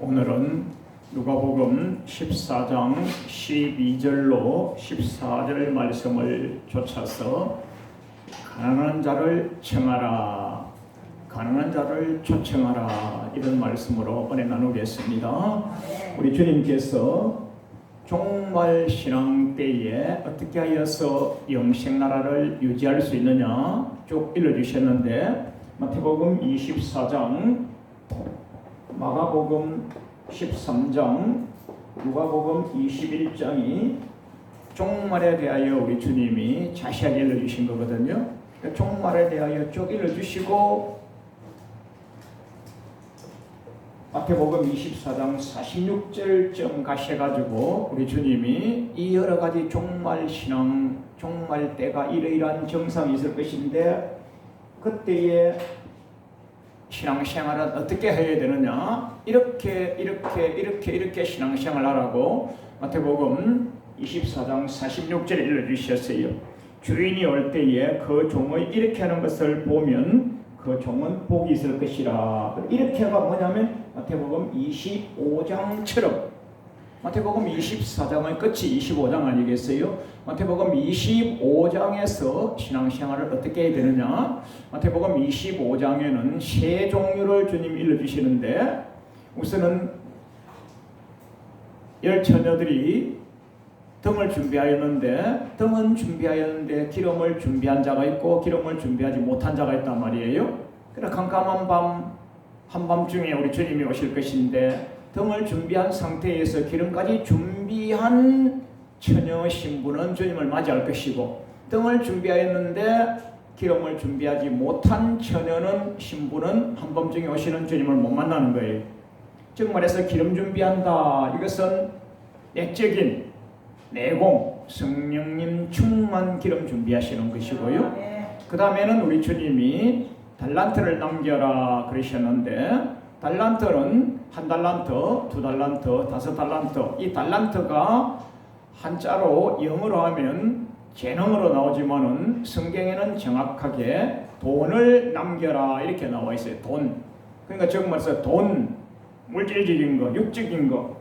오늘은 누가복음 14장 12절로 14절 말씀을 쫓아서 가난한 자를 청하라, 가난한 자를 초청하라, 이런 말씀으로 은혜 나누겠습니다. 우리 주님께서 종말 신앙 때에 어떻게 하여서 영생나라를 유지할 수 있느냐 쭉 읽어주셨는데, 마태복음 24장, 마가복음 13장, 누가복음 21장이 종말에 대하여 우리 주님이 자세하게 읽어주신 거거든요. 종말에 대하여 쭉 읽어주시고, 마태복음 24장 46절쯤 가셔가지고 우리 주님이 이 여러 가지 종말 신앙, 종말 때가 이러이러한 정상이 있을 것인데 그때에 신앙생활은 어떻게 해야 되느냐, 이렇게 신앙생활 하라고 마태복음 24장 46절에 읽어주셨어요. 주인이 올 때에 그 종의 이렇게 하는 것을 보면 그 종은 복이 있을 것이라. 이렇게가 뭐냐면 마태복음 25장처럼, 마태복음 24장의 끝이 25장 아니겠어요? 마태복음 25장에서 신앙생활을 어떻게 해야 되느냐, 마태복음 25장에는 세 종류를 주님 일러주시는데, 우선은 열 처녀들이 등을 준비하였는데 기름을 준비한 자가 있고 기름을 준비하지 못한 자가 있단 말이에요. 그래 깜깜한 밤, 한밤중에 우리 주님이 오실 것인데 등을 준비한 상태에서 기름까지 준비한 처녀 신부는 주님을 맞이할 것이고, 등을 준비하였는데 기름을 준비하지 못한 처녀는 신부는 한밤중에 오시는 주님을 못 만나는 거예요. 즉 말해서 기름 준비한다, 이것은 내적인 내공, 성령님 충만 기름 준비하시는 것이고요. 그 다음에는 우리 주님이 달란트를 남겨라 그러셨는데, 달란트는 한 달란트, 두 달란트, 다섯 달란트, 이 달란트가 한자로 영어로 하면 재능으로 나오지만은 성경에는 정확하게 돈을 남겨라 이렇게 나와 있어요. 돈. 그러니까 정말서 돈, 물질적인 거, 육적인 거.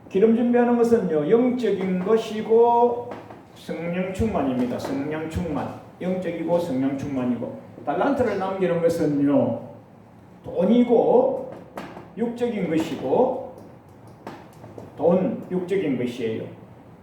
기름 준비하는 것은요, 영적인 것이고 성령 충만입니다. 성령 충만, 영적이고 성령 충만이고, 달란트를 남기는 것은요, 돈이고 육적인 것이고, 돈, 육적인 것이에요.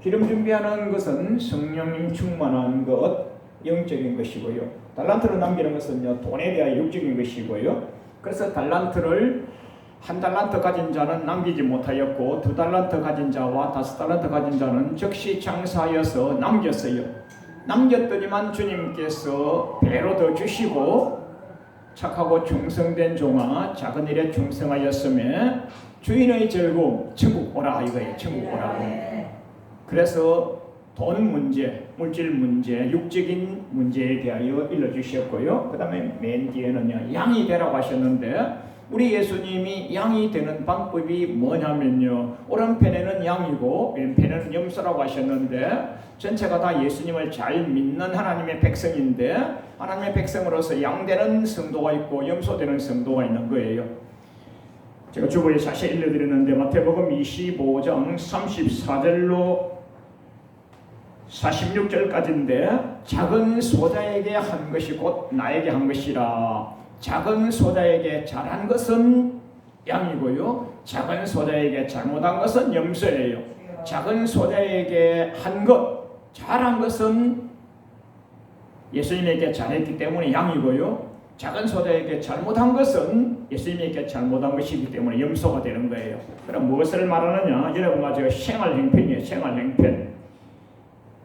기름 준비하는 것은 성령님 충만한 것, 영적인 것이고요. 달란트를 남기는 것은요, 돈에 대한 육적인 것이고요. 그래서 달란트를 한 달란트 가진 자는 남기지 못하였고, 두 달란트 가진 자와 다섯 달란트 가진 자는 즉시 장사하여서 남겼어요. 남겼더니만 주님께서 배로 더 주시고, 착하고 충성된 종아, 작은 일에 충성하였으며 주인의 즐거움, 천국 오라 이거예요. 천국 오라. 그래서 돈 문제, 물질 문제, 육적인 문제에 대하여 일러주셨고요. 그 다음에 맨 뒤에는요, 양이 되라고 하셨는데, 우리 예수님이 양이 되는 방법이 뭐냐면요, 오른편에는 양이고 왼편에는 염소라고 하셨는데, 전체가 다 예수님을 잘 믿는 하나님의 백성인데, 하나님의 백성으로서 양 되는 성도가 있고 염소 되는 성도가 있는 거예요. 제가 주보에 자세히 읽어드렸는데, 마태복음 25장 34절로 46절까지인데, 작은 소자에게 한 것이 곧 나에게 한 것이라. 작은 소자에게 잘한 것은 양이고요, 작은 소자에게 잘못한 것은 염소예요. 작은 소자에게 한 것, 잘한 것은 예수님에게 잘했기 때문에 양이고요, 작은 소자에게 잘못한 것은 예수님에게 잘못한 것이기 때문에 염소가 되는 거예요. 그럼 무엇을 말하느냐, 여러분과 제가 생활 행편이에요. 생활 행편.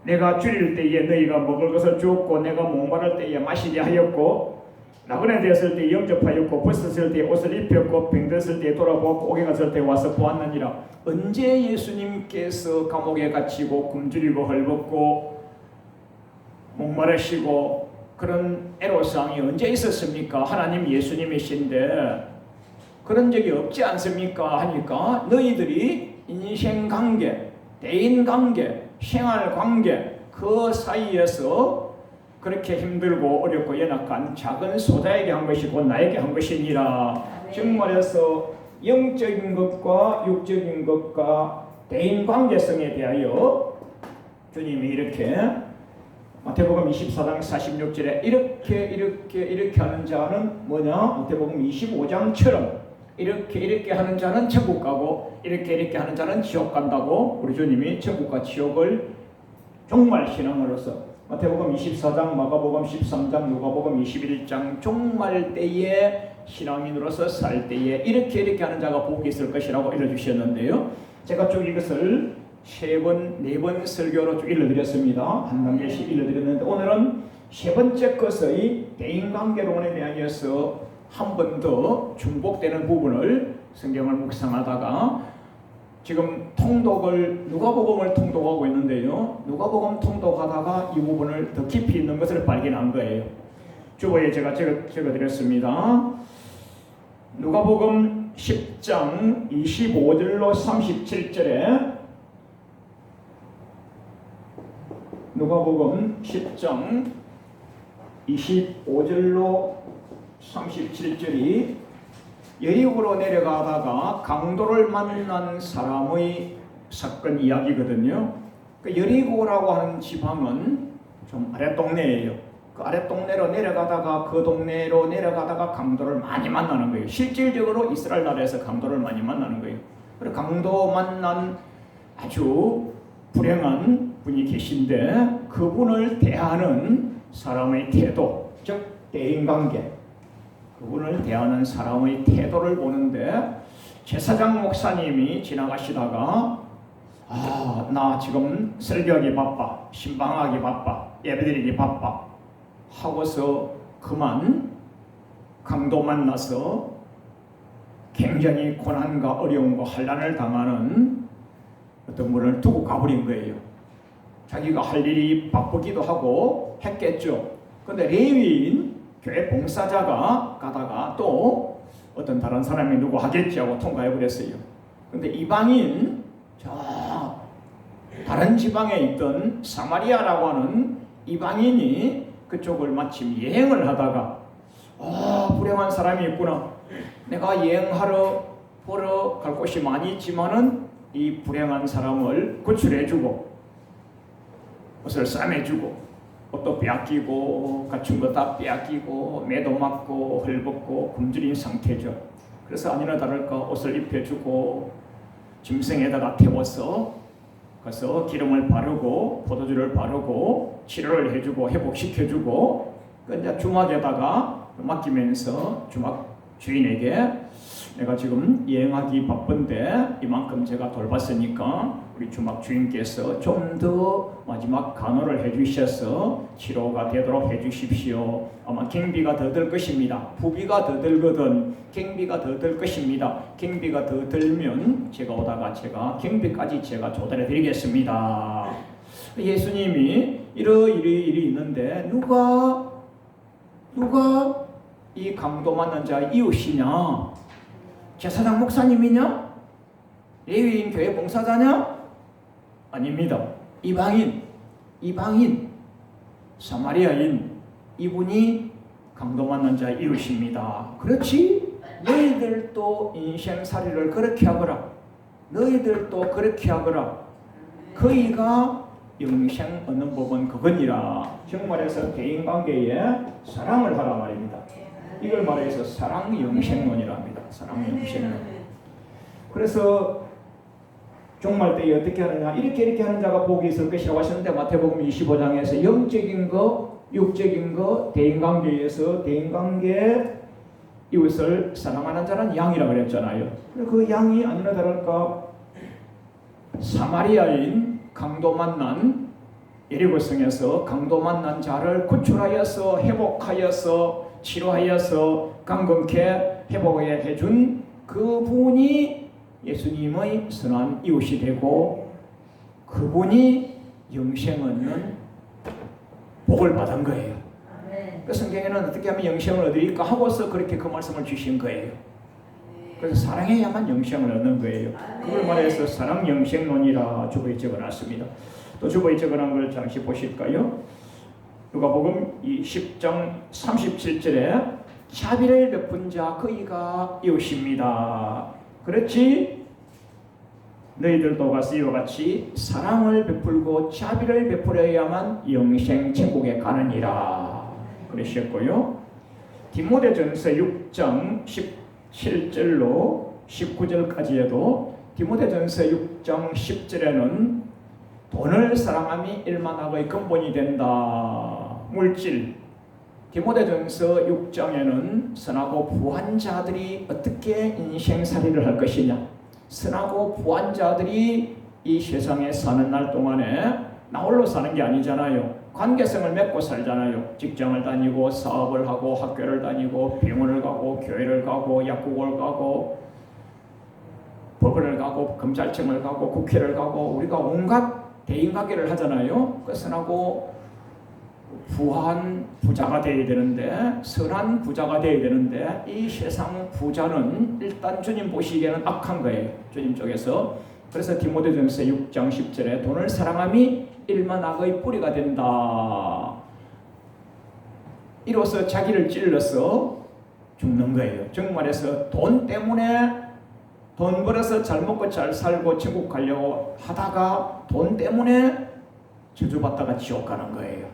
내가 줄일 때에 너희가 먹을 것을 주었고, 내가 목마를 때에 마시게 하였고, 나그네 되었을 때 영접하였고, 벗었을 때 옷을 입혔고, 병들었을 때 돌아보았고, 옥에 갔을 때 와서 보았느니라. 언제 예수님께서 감옥에 갇히고 굶주리고 헐벗고 목마르시고 그런 애로사항이 언제 있었습니까? 하나님 예수님이신데 그런 적이 없지 않습니까? 하니까 너희들이 인생관계, 대인관계, 생활관계 그 사이에서 그렇게 힘들고 어렵고 연약한 작은 소자에게 한 것이 곧 나에게 한 것이니라. 즉 말해서 영적인 것과 육적인 것과 대인 관계성에 대하여 주님이 이렇게 마태복음 24장 46절에 이렇게 하는 자는 뭐냐? 마태복음 25장처럼 이렇게 하는 자는 천국 가고 이렇게 하는 자는 지옥 간다고 우리 주님이 천국과 지옥을 종말 신앙으로서 마태복음 24장, 마가복음 13장, 누가복음 21장 종말 때에 신앙인으로서 살 때에 이렇게 하는 자가 복이 있을 것이라고 읽어주셨는데요. 제가 쭉 이것을 3번, 4번 설교로 쭉 읽어드렸습니다. 한 단계씩 읽어드렸는데 오늘은 3번째 것의 대인관계론에 대하여서 한 번 더 중복되는 부분을 성경을 묵상하다가 지금 통독을 누가복음을 통독하고 있는데요. 누가복음 통독하다가 이 부분을 더 깊이 있는 것을 발견한 거예요. 주보에 제가 적어드렸습니다. 누가복음 10장 25절로 37절에 누가복음 10장 25절로 37절이 여리고로 내려가다가 강도를 만난 사람의 사건 이야기거든요. 그 여리고라고 하는 지방은 좀 아랫동네예요. 그 아랫동네로 내려가다가 그 동네로 내려가다가 강도를 많이 만나는 거예요. 실질적으로 이스라엘 나라에서 강도를 많이 만나는 거예요. 그리고 강도 만난 아주 불행한 분이 계신데 그분을 대하는 사람의 태도, 즉 대인관계, 그분을 대하는 사람의 태도를 보는데 제사장 목사님이 지나가시다가 나 지금 설교하기 바빠, 신방하기 바빠, 예배드리기 바빠 하고서 그만 강도 만나서 굉장히 고난과 어려움과 환난을 당하는 어떤 분을 두고 가버린 거예요. 자기가 할 일이 바쁘기도 하고 했겠죠. 그런데 레위인 교회 봉사자가 가다가 또 어떤 다른 사람이 누구 하겠지 하고 통과해버렸어요. 그런데 이방인 저 다른 지방에 있던 사마리아라고 하는 이방인이 그쪽을 마침 여행을 하다가 불행한 사람이 있구나. 내가 여행하러 보러 갈 곳이 많이 있지만은 이 불행한 사람을 구출해주고 옷을 싸매주고 옷도 빼앗기고 갖춘 거 다 빼앗기고 매도 맞고 헐벗고 굶주린 상태죠. 그래서 아니나 다를까 옷을 입혀주고 짐승에다가 태워서 가서 기름을 바르고 포도주를 바르고 치료를 해주고 회복시켜주고 이제 주막에다가 맡기면서 주막 주인에게 내가 지금 여행하기 바쁜데 이만큼 제가 돌봤으니까 우리 주막 주인께서 좀 더 마지막 간호를 해주셔서 치료가 되도록 해주십시오. 아마 경비가 더 들 것입니다. 부비가 더 들거든 경비가 더 들 것입니다. 경비가 더 들면 제가 오다가 제가 경비까지 제가 조달해 드리겠습니다. 예수님이 일이 있는데 누가 이 강도 만난 자 이웃이냐? 제사장 목사님이냐? 레위인 교회 봉사자냐? 아닙니다. 이방인, 사마리아인 이분이 강도 만난 자 이웃입니다. 그렇지? 너희들도 인생살이를 그렇게 하거라. 너희들도 그렇게 하거라. 그이가 영생 얻는 법은 그거니라. 정말해서 대인관계에 사랑을 하라 말입니다. 이걸 말해서 사랑 영생론이라 합니다. 사랑 영생론. 그래서 종말 때에 어떻게 하느냐, 이렇게 하는 자가 복이 있을 것이라고 하셨는데 마태복음 25장에서 영적인 거, 육적인 거, 대인관계에서 대인관계 이웃을 사랑하는 자는 양이라고 그랬잖아요. 그 양이 아니나 다를까 사마리아인 강도 만난 여리고성에서 강도 만난 자를 구출하여서 회복하여서 치료하여서 강건케 회복해 해준 그 분이 예수님의 선한 이웃이 되고 그분이 영생 얻는 복을 받은 거예요. 그 성경에는 어떻게 하면 영생을 얻으리까 하고서 그렇게 그 말씀을 주신 거예요. 그래서 사랑해야만 영생을 얻는 거예요. 그걸 말해서 사랑 영생론이라 주보에 적어놨습니다. 또 주보에 적어놓은 걸 잠시 보실까요? 누가복음 10장 37절에 자비를 베푼 자 그이가 이웃입니다. 그렇지 너희들도 가서 이와 같이 사랑을 베풀고 자비를 베풀어야만 영생 천국에 가느니라 그러셨고요. 디모데전서 6장 17절로 19절까지에도 디모데전서 6장 10절에는 돈을 사랑함이 일만학의 근본이 된다. 물질. 디모데전서 6장에는 선하고 부한 자들이 어떻게 인생살이를 할 것이냐. 선하고 부한 자들이 이 세상에 사는 날 동안에 나 홀로 사는 게 아니잖아요. 관계성을 맺고 살잖아요. 직장을 다니고 사업을 하고 학교를 다니고 병원을 가고 교회를 가고 약국을 가고 법원을 가고 검찰청을 가고 국회를 가고 우리가 온갖 대인관계를 하잖아요. 그 선하고 부한 부자가 되어야 되는데 선한 부자가 되어야 되는데 이 세상 부자는 일단 주님 보시기에는 악한 거예요. 주님 쪽에서. 그래서 디모데전서 6장 10절에 돈을 사랑함이 일만 악의 뿌리가 된다. 이로써 자기를 찔러서 죽는 거예요. 정말해서 돈 때문에 돈 벌어서 잘 먹고 잘 살고 천국 가려고 하다가 돈 때문에 저주받다가 지옥 가는 거예요.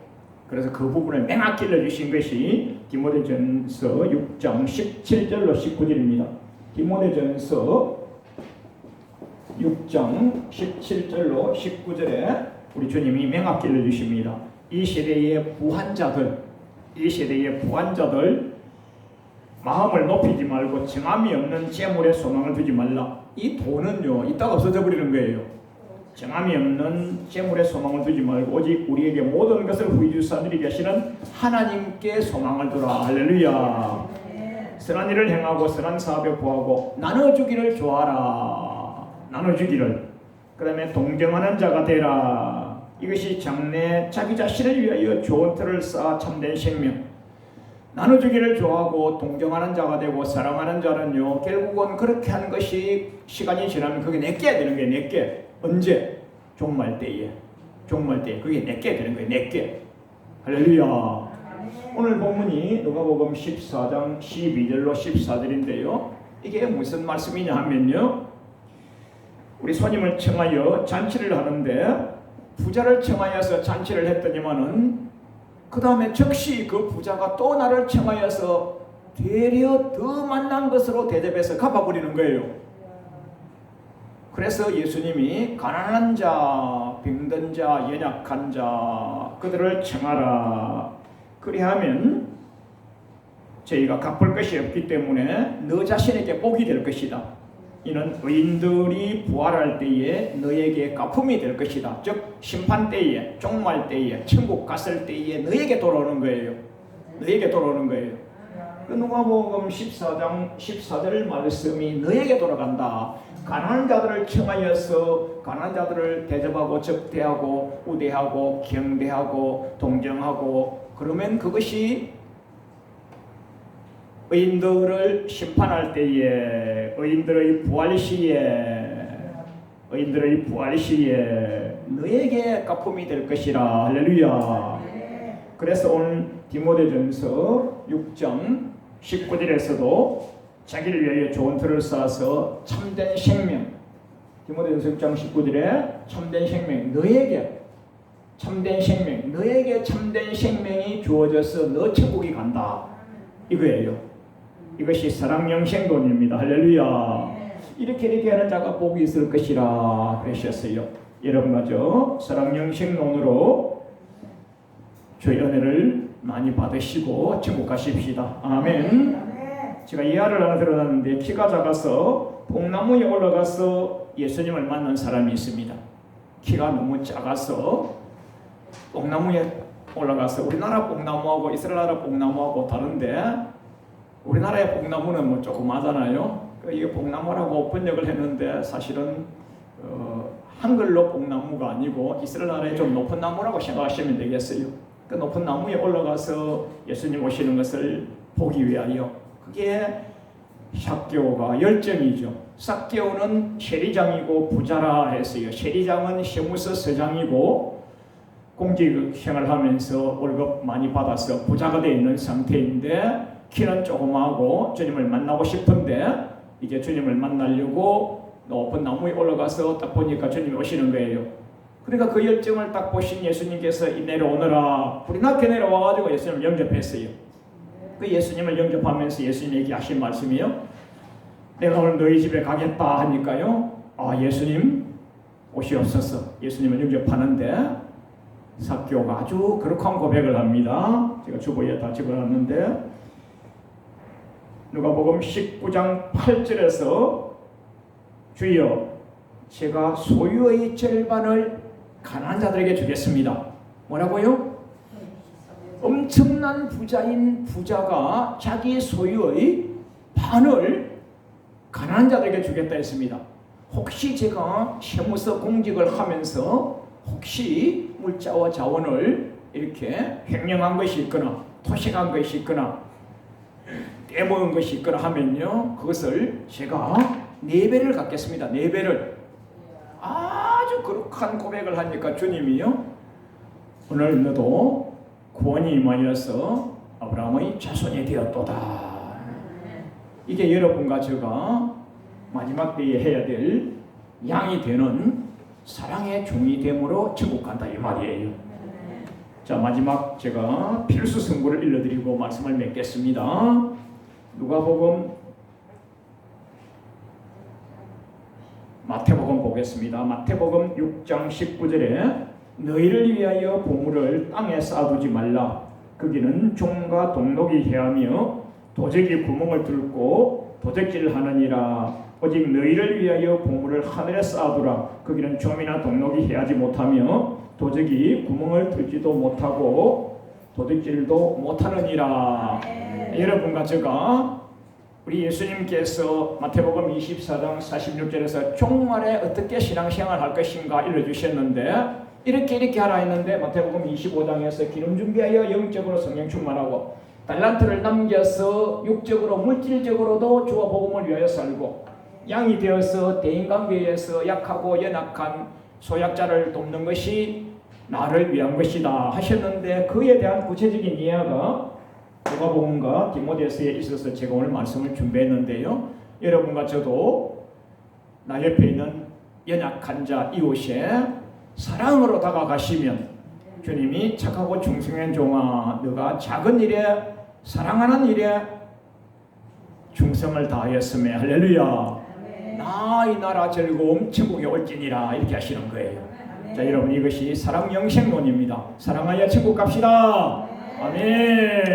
그래서 그 부분을 맹하게 일러주신 것이 디모데전서 6장 17절로 19절입니다. 디모데전서 6장 17절로 19절에 우리 주님이 맹하게 일러주십니다. 이 시대의 부한자들 마음을 높이지 말고 정함이 없는 재물에 소망을 두지 말라. 이 돈은요 이따가 없어져 버리는 거예요. 정함이 없는 재물에 소망을 두지 말고 오직 우리에게 모든 것을 후히 주사들이 계시는 하나님께 소망을 두라. 할렐루야. 선한 일을 행하고 선한 사업에 구하고 나눠주기를 좋아하라. 나눠주기를. 그 다음에 동정하는 자가 되라. 이것이 장래 자기 자신을 위하여 좋은 틀을 쌓아 참된 생명. 나눠주기를 좋아하고 동정하는 자가 되고 사랑하는 자는요 결국은 그렇게 한 것이 시간이 지나면 그게 내게 되는 거예요. 내게. 언제? 종말 때에 그게 내게 되는 거예요. 내게. 할렐루야. 오늘 본문이 누가복음 14장 12절로 14절인데요 이게 무슨 말씀이냐 하면요 우리 손님을 청하여 잔치를 하는데 부자를 청하여서 잔치를 했더니만은 그 다음에 즉시 그 부자가 또 나를 청하여서 되려 더 만난 것으로 대접해서 갚아버리는 거예요. 그래서 예수님이 가난한 자, 병든 자, 연약한 자 그들을 청하라. 그리하면 저희가 갚을 것이 없기 때문에 너 자신에게 복이 될 것이다. 이는 의인들이 부활할 때에 너에게 갚음이 될 것이다. 즉 심판 때에, 종말 때에, 천국 갔을 때에 너에게 돌아오는 거예요. 너에게 돌아오는 거예요. 그 누가복음 14장 14절 말씀이 너에게 돌아간다. 가난한 자들을 청하여서 가난한 자들을 대접하고 접대하고 우대하고 경대하고 동정하고 그러면 그것이 의인들을 심판할 때에 의인들의 부활 시에 너에게 갚음이 될 것이라. 할렐루야. 그래서 오늘 디모데전서 6장 19절에서도 자기를 위하여 좋은 틀을 쌓아서 참된 생명 디모데전서 6장 19절에 참된 생명 너에게 참된 생명이 주어져서 너 천국이 간다 이거예요. 이것이 사랑영생론입니다. 할렐루야. 이렇게 하는 자가 복이 있을 것이라 그러셨어요. 여러분 마저 사랑영생론으로 주의 은혜를 많이 받으시고 천국 가십시다. 아멘. 제가 이하를 하나 들어놨는데 키가 작아서 뽕나무에 올라가서 예수님을 만난 사람이 있습니다. 키가 너무 작아서 뽕나무에 올라가서 우리나라 뽕나무하고 이스라엘 나라 뽕나무하고 다른데 우리나라의 뽕나무는 뭐 조그마잖아요. 이게 뽕나무라고 번역을 했는데 사실은 한글로 뽕나무가 아니고 이스라엘 나라의 좀 높은 나무라고 생각하시면 되겠어요. 그 높은 나무에 올라가서 예수님 오시는 것을 보기 위하여 그게 삭개오가 열정이죠. 삭개오는 세리장이고 부자라 했어요. 세리장은 세무서 서장이고 공직생활을 하면서 월급 많이 받아서 부자가 되어 있는 상태인데 키는 조그마하고 주님을 만나고 싶은데 이제 주님을 만나려고 높은 나무에 올라가서 딱 보니까 주님이 오시는 거예요. 그러니까 그 열정을 딱 보신 예수님께서 내려오너라 불이 나게 내려와가지고 예수님을 영접했어요. 그 예수님을 영접하면서 예수님이 얘기하신 말씀이요. 내가 오늘 너희 집에 가겠다 하니까요. 아 예수님 오시옵소서. 예수님을 영접하는데 삭개오가 아주 거룩한 고백을 합니다. 제가 주보에 다 집어놨는데 누가복음 19장 8절에서 주여 제가 소유의 절반을 가난한 자들에게 주겠습니다. 뭐라고요? 엄청난 부자인 부자가 자기 소유의 반을 가난한 자들에게 주겠다 했습니다. 혹시 제가 세무서 공직을 하면서 혹시 물자와 자원을 이렇게 횡령한 것이 있거나 토식한 것이 있거나 떼먹은 것이 있거나 하면요 그것을 제가 4배를 갖겠습니다. 4배를. 아주 거룩한 고백을 하니까 주님이요 오늘 너도 구원이 임하여서 아브라함의 자손이 되었도다. 이게 여러분과 제가 마지막 때에 해야 될 양이 되는 사랑의 종이 됨으로 천국 간다 이 말이에요. 자 마지막 제가 필수 성구를 일러드리고 말씀을 맺겠습니다. 마태복음 보겠습니다. 마태복음 6장 19절에 너희를 위하여 보물을 땅에 쌓아두지 말라. 거기는 종과 동록이 해하며 도적이 구멍을 뚫고 도적질을 하느니라. 오직 너희를 위하여 보물을 하늘에 쌓아두라. 거기는 좀이나 동록이 해하지 못하며 도적이 구멍을 뚫지도 못하고 도둑질도 못하느니라. 여러분과 제가 우리 예수님께서 마태복음 24장 46절에서 종말에 어떻게 신앙생활 할 것인가 일러주셨는데 이렇게 하라 했는데 마태복음 25장에서 기름 준비하여 영적으로 성령 충만하고 달란트를 남겨서 육적으로 물질적으로도 주와 복음을 위하여 살고 양이 되어서 대인관계에서 약하고 연약한 소약자를 돕는 것이 나를 위한 것이다 하셨는데 그에 대한 구체적인 이해가 누가복음과 디모데서에 있어서 제가 오늘 말씀을 준비했는데요. 여러분과 저도 나 옆에 있는 연약한 자 이웃에 사랑으로 다가가시면 주님이 착하고 충성한 종아 너가 작은 일에 사랑하는 일에 충성을 다하였으며 할렐루야 나 이 나라 즐거움 천국에 올지니라 이렇게 하시는 거예요. 자 여러분 이것이 사랑 영생론입니다. 사랑하여 천국 갑시다. 아멘.